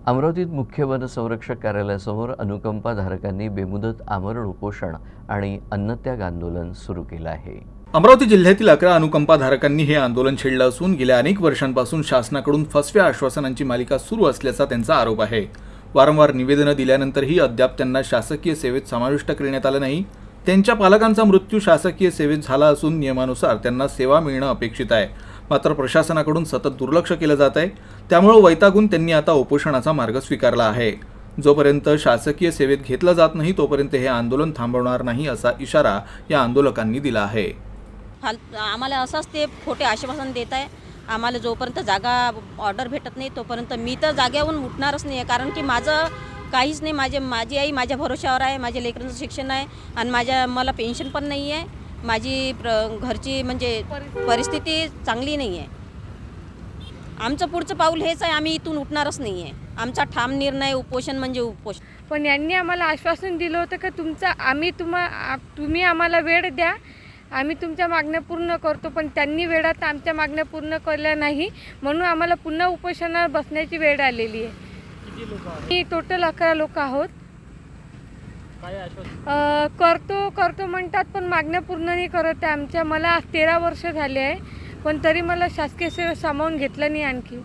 अमरावतीत मुख्य वनसंरक्षक कार्यालयासमोर अनुकंपाधारकांनी बेमुदत आमरण उपोषण आणि अन्नत्याग आंदोलन सुरू केलं आहे. अमरावती जिल्ह्यातील 11 अनुकंपाधारकांनी हे आंदोलन छेडलं असून गेल्या अनेक वर्षांपासून शासनाकडून फसव्या आश्वासनांची मालिका सुरू असल्याचा त्यांचा आरोप आहे. वारंवार निवेदनं दिल्यानंतरही अद्याप त्यांना शासकीय सेवेत समाविष्ट करण्यात आलं नाही. त्यांच्या पालकांचा मृत्यू शासकीय सेवेत झाला असून नियमानुसार त्यांना सेवा मिळणं अपेक्षित आहे. मात्र प्रशासनाकडून सतत दुर्लक्ष केलं जात आहे. त्यामुळे वैतागून त्यांनी आता उपोषणाचा मार्ग स्वीकारला आहे. जोपर्यंत शासकीय सेवेत घेतलं जात नाही तोपर्यंत हे आंदोलन थांबवणार नाही असा इशारा या आंदोलकांनी दिला आहे. आम्हाला असंच ते खोटे आश्वासन देत आहे. आम्हाला जोपर्यंत जागा ऑर्डर भेटत नाही तोपर्यंत मी तर जागेवरून उठणारच नाही आहे. कारण की माझं काहीच नाही. माझी आई माझ्या भरोशावर आहे. माझ्या लेकरांचं शिक्षण आहे आणि मला पेन्शन पण नाही आहे. माझी घरची म्हणजे परिस्थिती चांगली नाही आहे. आमचं पुढचं पाऊल हेच आहे. आम्ही इथून उठणारच नाही आहे. आमचा ठाम निर्णय उपोषण म्हणजे उपोषण. पण यांनी आम्हाला आश्वासन दिलं होतं की तुम्ही आम्हाला वेळ द्या, आम्ही तुमच्या मागण्या पूर्ण करतो. पण त्यांनी वेळात आमच्या मागण्या पूर्ण केल्या नाही, म्हणून आम्हाला पुन्हा उपोषणावर बसण्याची वेळ आलेली आहे. मी टोटल 11 लोक आहोत. करतो म्हणतात पण मागण्या पूर्ण नाही करत आहे आमच्या. मला 13 वर्ष झाले आहे पण तरी मला शासकीय सेवा सामावून घेतलं नाही आणखी.